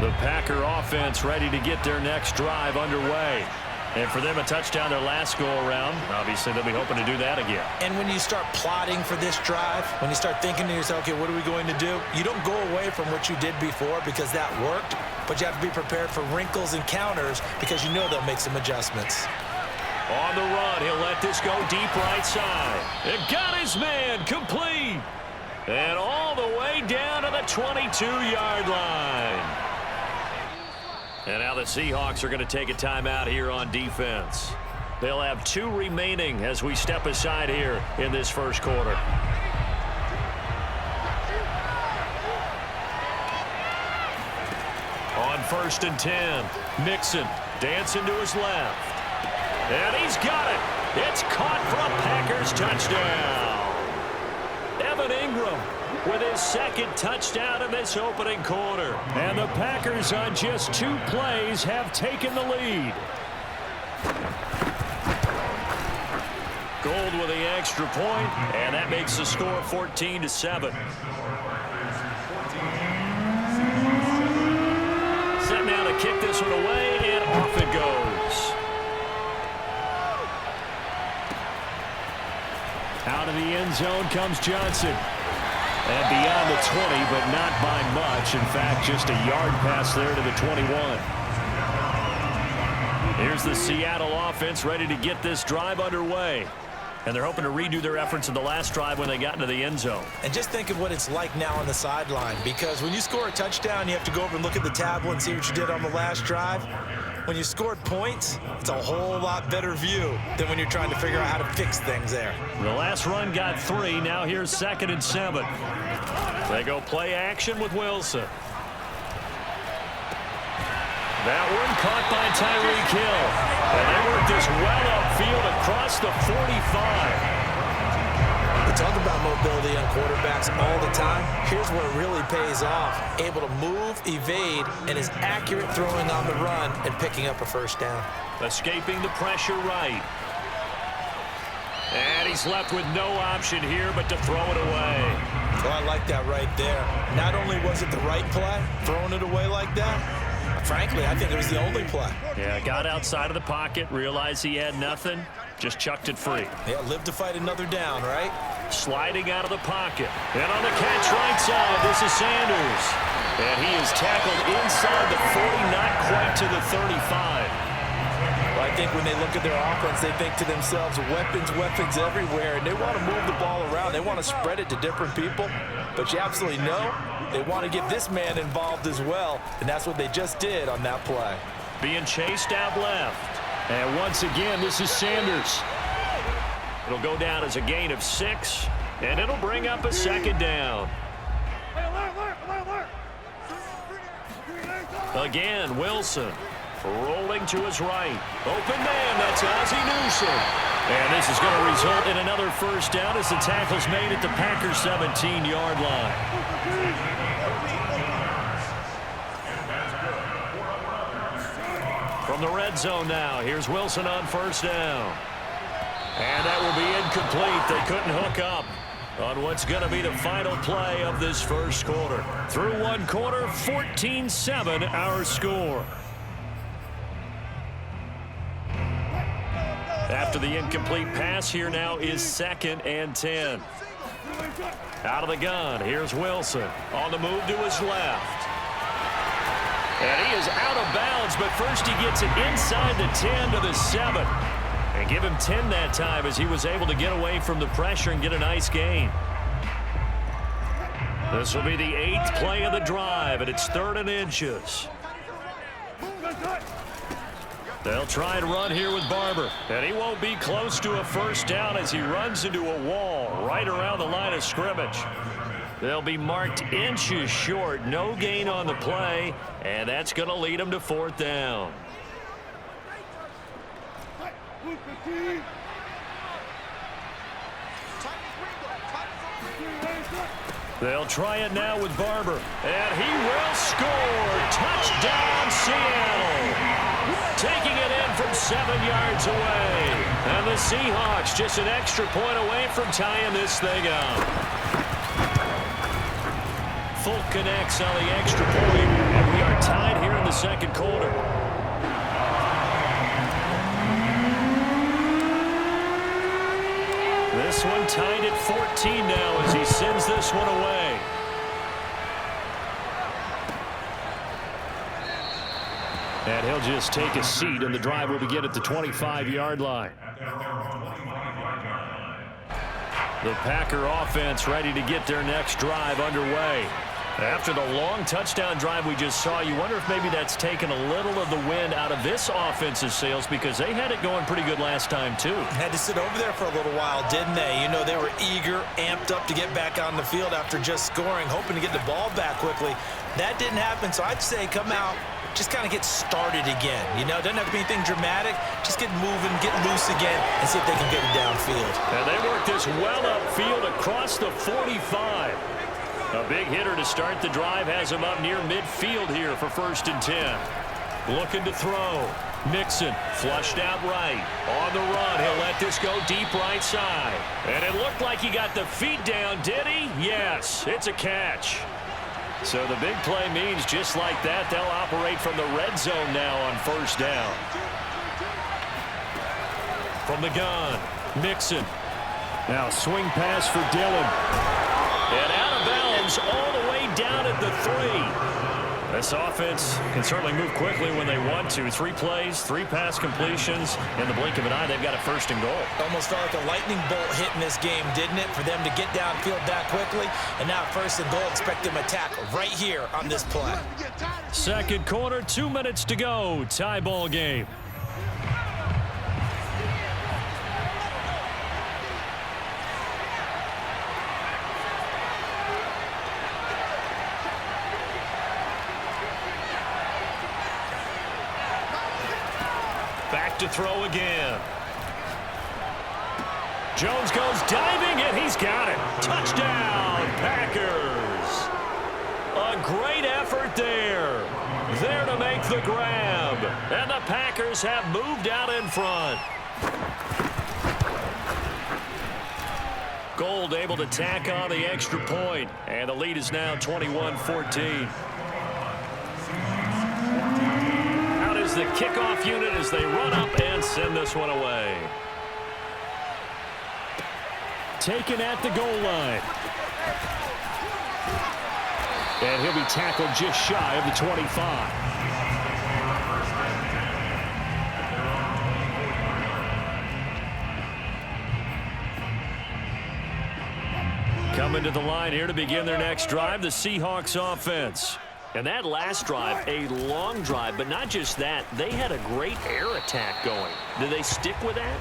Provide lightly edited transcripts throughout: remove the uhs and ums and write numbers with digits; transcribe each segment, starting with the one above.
The Packer offense ready to get their next drive underway. And for them, a touchdown their last go-around. Obviously, they'll be hoping to do that again. And when you start plotting for this drive, when you start thinking to yourself, okay, what are we going to do? You don't go away from what you did before because that worked, but you have to be prepared for wrinkles and counters because you know they'll make some adjustments. On the run, he'll let this go deep right side. It got his man complete. And all the way down to the 22-yard line. And now the Seahawks are going to take a timeout here on defense. They'll have 2 remaining as we step aside here in this first quarter. On 1st and 10, Mixon dancing to his left. And he's got it. It's caught for a Packers touchdown. Evan Ingram with his second touchdown in this opening quarter. And the Packers on just 2 plays have taken the lead. Gold with the extra point, and that makes the score 14-7. Set now to kick this one away, and off it goes. Out of the end zone comes Johnson. And beyond the 20, but not by much. In fact, just a yard pass there to the 21. Here's the Seattle offense ready to get this drive underway. And they're hoping to redo their efforts in the last drive when they got into the end zone. And just think of what it's like now on the sideline. Because when you score a touchdown, you have to go over and look at the tablet and see what you did on the last drive. When you scored points, it's a whole lot better view than when you're trying to figure out how to fix things there. The last run got 3. Now here's 2nd and 7. They go play action with Wilson. That one caught by Tyreek Hill. And they work this well upfield across the 45. We talk about mobility on quarterbacks all the time. Here's where it really pays off. Able to move, evade, and is accurate throwing on the run and picking up a first down. Escaping the pressure right. And he's left with no option here but to throw it away. Well, I like that right there. Not only was it the right play, throwing it away like that, frankly, I think it was the only play. Yeah, got outside of the pocket, realized he had nothing, just chucked it free. Yeah, live to fight another down, right? Sliding out of the pocket. And on the catch right side, this is Sanders. And he is tackled inside the 40, not quite to the 35. Well, I think when they look at their offense, they think to themselves, weapons everywhere, and they want to move the ball around. They want to spread it to different people, but you absolutely know they want to get this man involved as well, and that's what they just did on that play. Being chased out left. And once again, this is Sanders. It'll go down as a gain of 6, and it'll bring up a 2nd down. Again, Wilson. Rolling to his right. Open man, that's Ozzie Newsome. And this is going to result in another first down as the tackle's made at the Packers' 17-yard line. From the red zone now, here's Wilson on 1st down. And that will be incomplete. They couldn't hook up on what's going to be the final play of this first quarter. Through one quarter, 14-7 our score. After the incomplete pass, here now is 2nd and 10. Out of the gun, here's Wilson. On the move to his left. And he is out of bounds, but first he gets it inside the 10 to the 7. And give him 10 that time as he was able to get away from the pressure and get a nice gain. This will be the 8th play of the drive, and it's 3rd and inches. They'll try and run here with Barber. And he won't be close to a first down as he runs into a wall right around the line of scrimmage. They'll be marked inches short. No gain on the play. And that's going to lead them to 4th down. They'll try it now with Barber. And he will score. Touchdown, Seattle. Taking it in from 7 yards away. And the Seahawks just an extra point away from tying this thing up. Folk connects on the extra point, and we are tied here in the second quarter. This one tied at 14 now as he sends this one away. And he'll just take a seat, and the drive will begin at the 25-yard line. The Packer offense ready to get their next drive underway. After the long touchdown drive we just saw, you wonder if maybe that's taken a little of the wind out of this offense's sails, because they had it going pretty good last time, too. Had to sit over there for a little while, didn't they? You know, they were eager, amped up to get back on the field after just scoring, hoping to get the ball back quickly. That didn't happen, so I'd say come out, just kind of get started again. You know, it doesn't have to be anything dramatic. Just get moving, get loose again, and see if they can get it downfield. And they work this well upfield across the 45. A big hitter to start the drive has him up near midfield here for 1st and 10. Looking to throw. Mixon flushed out right. On the run, he'll let this go deep right side. And it looked like he got the feet down, did he? Yes, it's a catch. So the big play means just like that, they'll operate from the red zone now on 1st down. From the gun, Mixon. Now swing pass for Dillon. And out of bounds all the way down at the 3. This offense can certainly move quickly when they want to. 3 plays, 3 pass completions. In the blink of an eye, they've got a 1st and goal. Almost felt like a lightning bolt hit in this game, didn't it? For them to get downfield that quickly. And now 1st and goal, expect them to attack right here on this play. Second quarter, 2 minutes to go. Tie ball game. Back to throw again. Jones goes diving, and he's got it. Touchdown, Packers. A great effort there. There to make the grab. And the Packers have moved out in front. Gold able to tack on the extra point. And the lead is now 21-14. The kickoff unit as they run up and send this one away. Taken at the goal line. And he'll be tackled just shy of the 25. Coming to the line here to begin their next drive, the Seahawks offense. And that last drive, a long drive, but not just that, they had a great air attack going. Do they stick with that?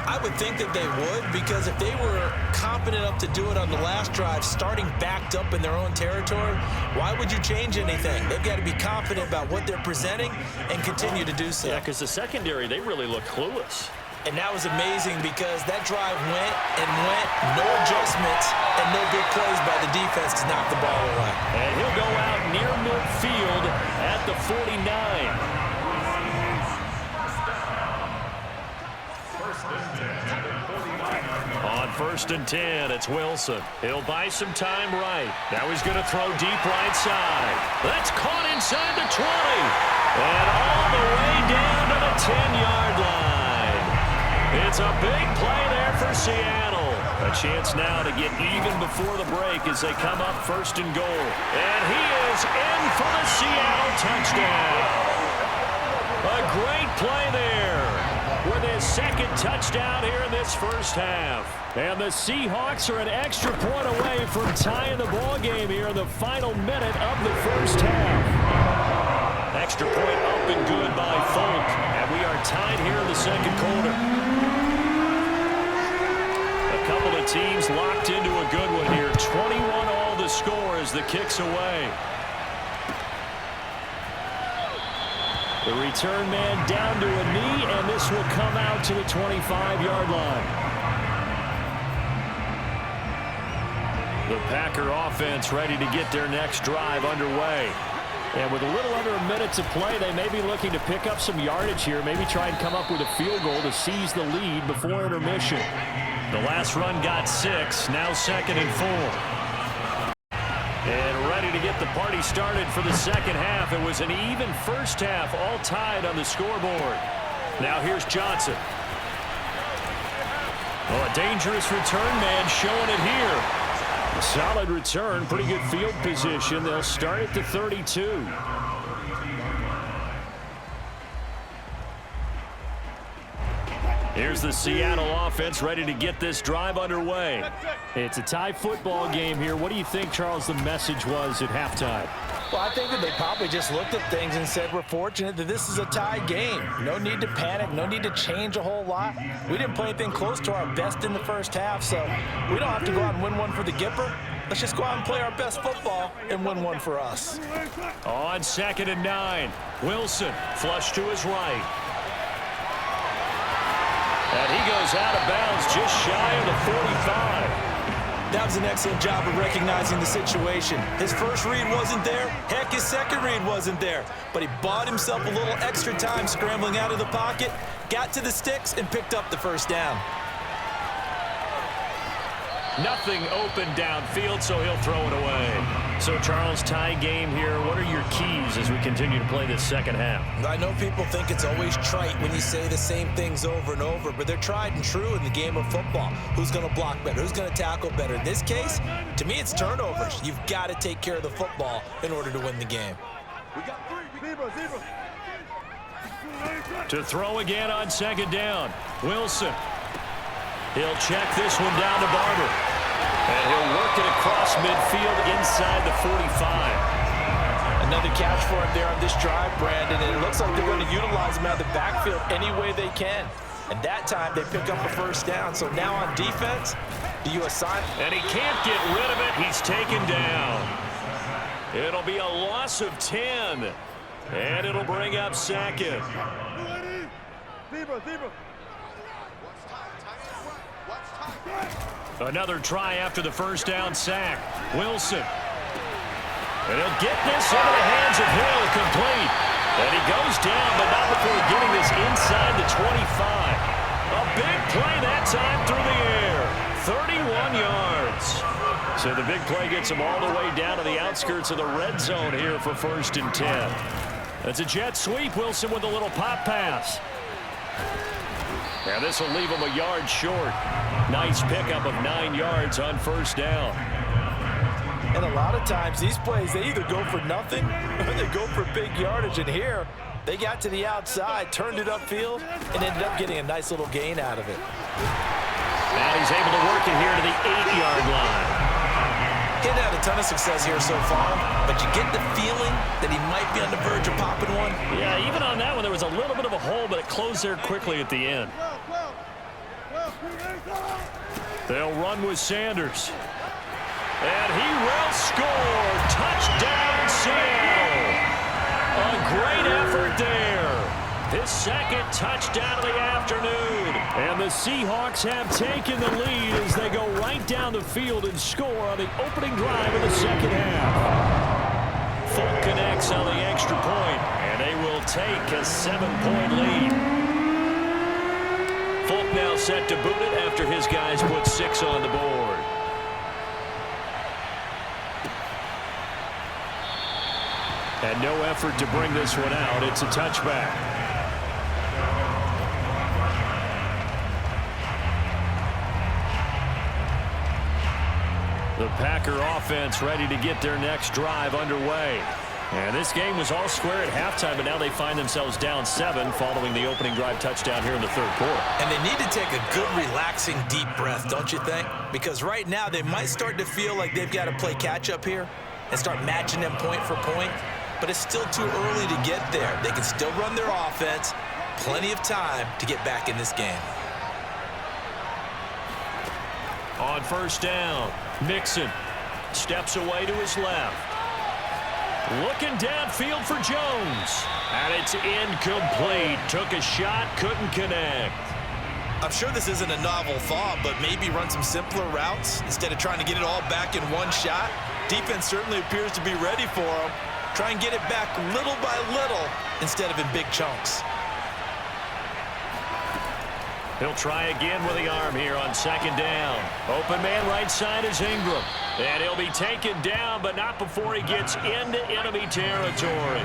I would think that they would, because if they were confident enough to do it on the last drive, starting backed up in their own territory, why would you change anything? They've got to be confident about what they're presenting and continue to do so. Yeah, because the secondary, they really look clueless. And that was amazing because that drive went and went, no adjustments, and no big plays by the defense to knock the ball away. And he'll go out near midfield at the 49. On 1st and 10, it's Wilson. He'll buy some time right. Now he's going to throw deep right side. That's caught inside the 20. And all the way down to the 10-yard line. It's a big play there for Seattle. A chance now to get even before the break as they come up 1st and goal. And he is in for the Seattle touchdown. A great play there with his 2nd touchdown here in this 1st half. And the Seahawks are an extra point away from tying the ball game here in the final minute of the 1st half. Extra point up and good by Folk. And we are tied here in the 2nd quarter. A couple of teams locked into a good one here. 21 all the score as the kick's away. The return man down to a knee, and this will come out to the 25-yard line. The Packer offense ready to get their next drive underway. And with a little under a minute to play, they may be looking to pick up some yardage here, maybe try and come up with a field goal to seize the lead before intermission. The last run got 6, now 2nd and 4. And ready to get the party started for the second half. It was an even first half, all tied on the scoreboard. Now here's Johnson. Oh, a dangerous return man showing it here. A solid return, pretty good field position. They'll start at the 32. Here's the Seattle offense ready to get this drive underway. It's a tie football game here. What do you think, Charles, the message was at halftime? Well, I think that they probably just looked at things and said, we're fortunate that this is a tie game. No need to panic. No need to change a whole lot. We didn't play anything close to our best in the first half, so we don't have to go out and win one for the Gipper. Let's just go out and play our best football and win one for us. On 2nd and 9, Wilson flush to his right. And he goes out of bounds just shy of the 45. That was an excellent job of recognizing the situation. His first read wasn't there. Heck, his second read wasn't there. But he bought himself a little extra time scrambling out of the pocket, got to the sticks, and picked up the first down. Nothing open downfield, so he'll throw it away. So, Charles, tie game here. What are your keys as we continue to play this second half? I know people think it's always trite when you say the same things over and over, but they're tried and true in the game of football. Who's going to block better? Who's going to tackle better? In this case, to me, it's turnovers. You've got to take care of the football in order to win the game. We got 3. Zebra. To throw again on 2nd down. Wilson. He'll check this one down to Barber. And he'll work it across midfield inside the 45. Another catch for him there on this drive, Brandon, and it looks like they're going to utilize him out of the backfield any way they can. And that time they pick up a first down. So now on defense, do you assign? And he can't get rid of it. He's taken down. It'll be a loss of 10. And it'll bring up 2nd. Zebra. Another try after the first down sack. Wilson. And he'll get this into the hands of Hill, complete. And he goes down, but not before getting this inside the 25. A big play that time through the air. 31 yards. So the big play gets him all the way down to the outskirts of the red zone here for 1st and 10. That's a jet sweep. Wilson with a little pop pass. And this will leave him a yard short. Nice pickup of 9 yards on first down. And a lot of times these plays, they either go for nothing or they go for big yardage. And here, they got to the outside, turned it upfield, and ended up getting a nice little gain out of it. Now he's able to work it here to the 8-yard line. He hadn't had a ton of success here so far, but you get the feeling that he might be on the verge of popping one. Yeah, even on that one, there was a little bit of a hole, but it closed there quickly at the end. They'll run with Sanders. And he will score. Touchdown, Seattle. A great effort there. His second touchdown of the afternoon. And the Seahawks have taken the lead as they go right down the field and score on the opening drive of the second half. Folk connects on the extra point, and they will take a 7-point lead. Folk now set to boot it after his guys put 6 on the board. And no effort to bring this one out. It's a touchback. The Packer offense ready to get their next drive underway. And this game was all square at halftime, but now they find themselves down 7 following the opening drive touchdown here in the third quarter. And they need to take a good, relaxing, deep breath, don't you think? Because right now they might start to feel like they've got to play catch-up here and start matching them point for point. But it's still too early to get there. They can still run their offense. Plenty of time to get back in this game. On first down, Mixon steps away to his left. Looking downfield for Jones. And it's incomplete. Took a shot, couldn't connect. I'm sure this isn't a novel thought, but maybe run some simpler routes instead of trying to get it all back in one shot. Defense certainly appears to be ready for him. Try and get it back little by little instead of in big chunks. He'll try again with the arm here on second down. Open man right side is Ingram. And he'll be taken down, but not before he gets into enemy territory.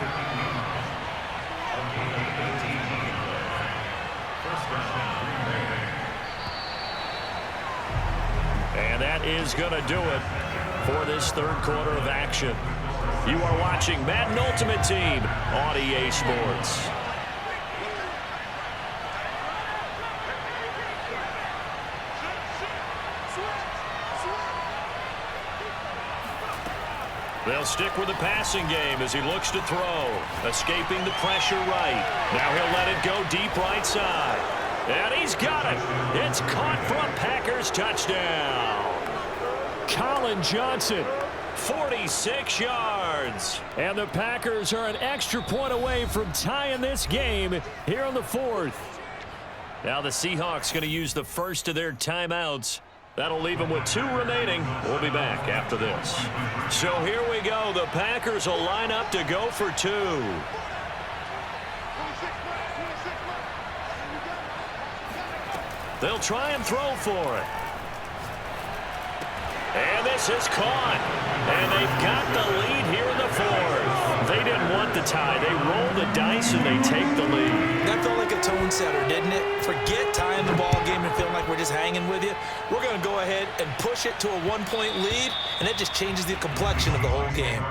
And that is going to do it for this third quarter of action. You are watching Madden Ultimate Team on EA Sports. They'll stick with the passing game as he looks to throw. Escaping the pressure right. Now he'll let it go deep right side. And he's got it. It's caught for a Packers touchdown. Colin Johnson, 46 yards. And the Packers are an extra point away from tying this game here in the fourth. Now the Seahawks going to use the first of their timeouts. That'll leave them with 2 remaining. We'll be back after this. So here we go. The Packers will line up to go for 2. They'll try and throw for it. And this is caught. And they've got the lead here in the fourth. They didn't want the tie. They roll the dice and they take the lead. That felt like a tone setter, didn't it? Forget tying the ball game and feeling like we're just hanging with you. We're going to go ahead and push it to a 1-point lead, and that just changes the complexion of the whole game.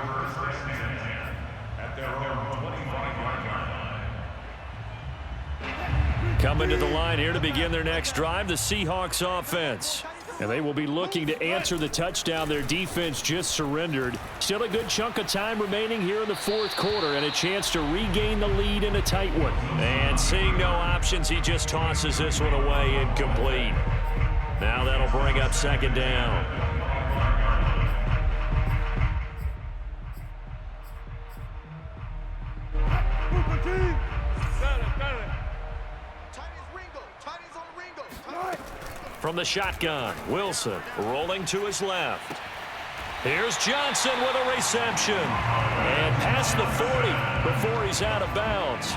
Coming to the line here to begin their next drive, the Seahawks offense. And they will be looking to answer the touchdown their defense just surrendered. Still a good chunk of time remaining here in the fourth quarter and a chance to regain the lead in a tight one. And seeing no options, he just tosses this one away incomplete. Now that'll bring up second down. From the shotgun, Wilson rolling to his left. Here's Johnson with a reception. And past the 40 before he's out of bounds.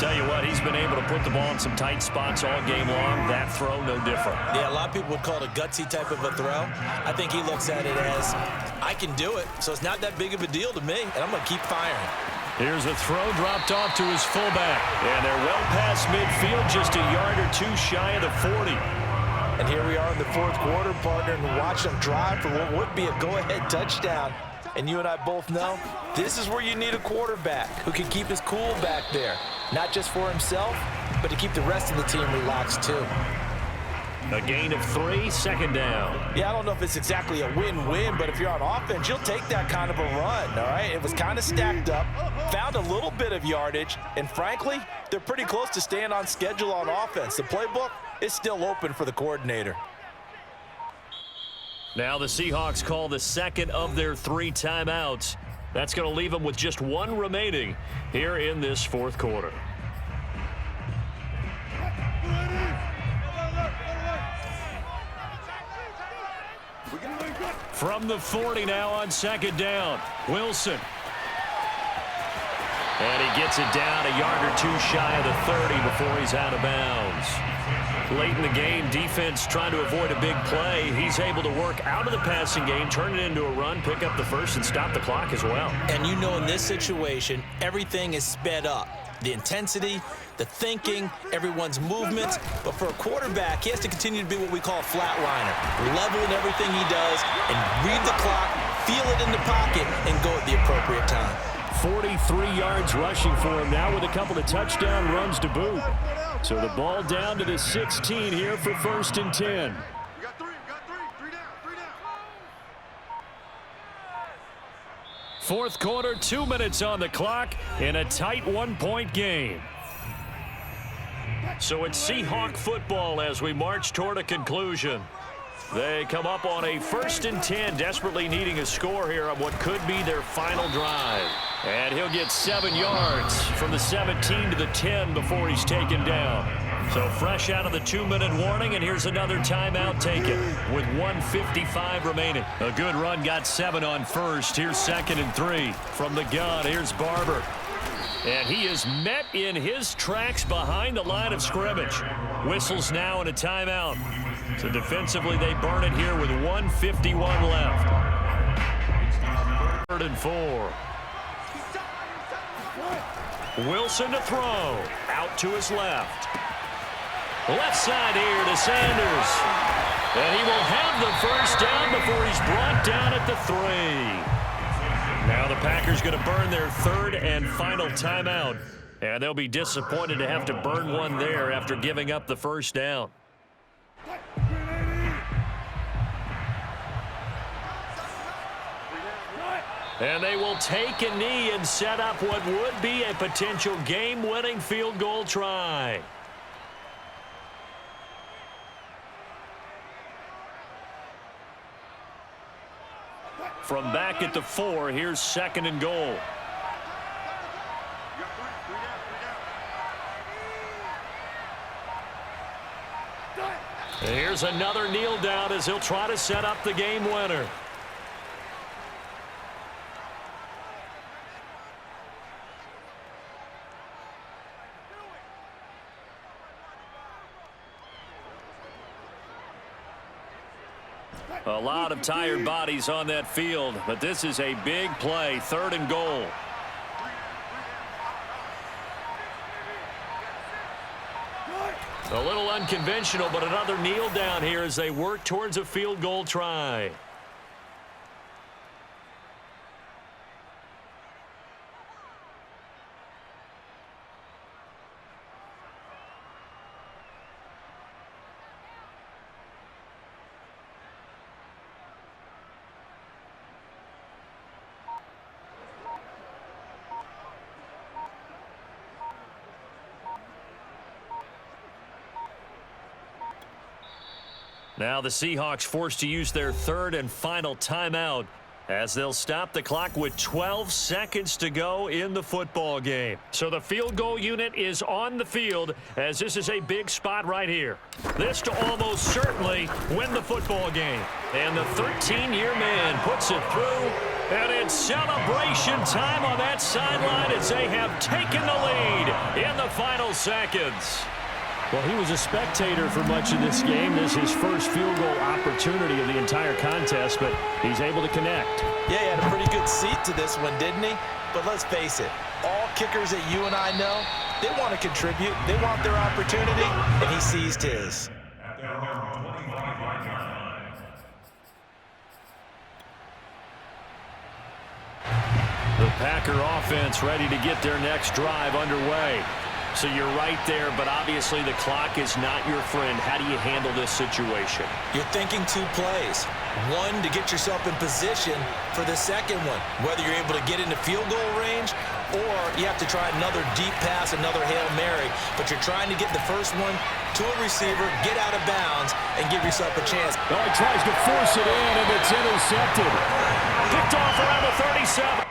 Tell you what, he's been able to put the ball in some tight spots all game long. That throw, no different. Yeah, a lot of people would call it a gutsy type of a throw. I think he looks at it as, I can do it, so it's not that big of a deal to me, and I'm going to keep firing. Here's a throw dropped off to his fullback. And they're well past midfield, just a yard or 2 shy of the 40. And here we are in the fourth quarter, partner, and watch them drive for what would be a go-ahead touchdown. And you and I both know this is where you need a quarterback who can keep his cool back there. Not just for himself, but to keep the rest of the team relaxed too. A gain of 3, second down. Yeah, I don't know if it's exactly a win-win, but if you're on offense, you'll take that kind of a run, all right? It was kind of stacked up, found a little bit of yardage, and frankly, they're pretty close to staying on schedule on offense. The playbook is still open for the coordinator. Now the Seahawks call the second of their 3 timeouts. That's going to leave them with just 1 remaining here in this fourth quarter. From the 40 now on second down, Wilson. And he gets it down a yard or 2 shy of the 30 before he's out of bounds. Late in the game, defense trying to avoid a big play. He's able to work out of the passing game, turn it into a run, pick up the first, and stop the clock as well. And you know in this situation, everything is sped up. The intensity, the thinking, everyone's movements. But for a quarterback, he has to continue to be what we call a flatliner. Level in everything he does and read the clock, feel it in the pocket, and go at the appropriate time. 43 yards rushing for him now with a couple of touchdown runs to boot. So the ball down to the 16 here for 1st and 10. We got 3 down. Fourth quarter, 2 minutes on the clock in a tight 1-point game. So it's Seahawk football as we march toward a conclusion. They come up on a 1st and 10, desperately needing a score here on what could be their final drive. And he'll get 7 yards from the 17 to the 10 before he's taken down. So fresh out of the 2-minute warning, and here's another timeout taken with 1:55 remaining. A good run, got 7 on first. Here's 2nd and 3 from the gun. Here's Barber. And he is met in his tracks behind the line of scrimmage. Whistles now and a timeout. So defensively, they burn it here with 1:51 left. 3rd and 4. Wilson to throw. Out to his left. Left side here to Sanders. And he will have the first down before he's brought down at the 3. Now the Packers going to burn their 3rd and final timeout. And they'll be disappointed to have to burn one there after giving up the first down. And they will take a knee and set up what would be a potential game-winning field goal try. From back at the 4, here's 2nd and goal. And here's another kneel down as he'll try to set up the game winner. A lot of tired bodies on that field, but this is a big play. 3rd and goal. A little unconventional, but another kneel down here as they work towards a field goal try. Now the Seahawks forced to use their 3rd and final timeout as they'll stop the clock with 12 seconds to go in the football game. So the field goal unit is on the field as this is a big spot right here. This to almost certainly win the football game. And the 13-year man puts it through, and it's celebration time on that sideline as they have taken the lead in the final seconds. Well, he was a spectator for much of this game. This is his first field goal opportunity of the entire contest, but he's able to connect. Yeah, he had a pretty good seat to this one, didn't he? But let's face it, all kickers that you and I know, they want to contribute. They want their opportunity, and he seized his. The Packer offense ready to get their next drive underway. So you're right there, but obviously the clock is not your friend. How do you handle this situation? You're thinking 2 plays. One, to get yourself in position for the second one, whether you're able to get into field goal range or you have to try another deep pass, another Hail Mary, but you're trying to get the first one to a receiver, get out of bounds, and give yourself a chance. Oh, he tries to force it in, and it's intercepted. Picked off around the 37.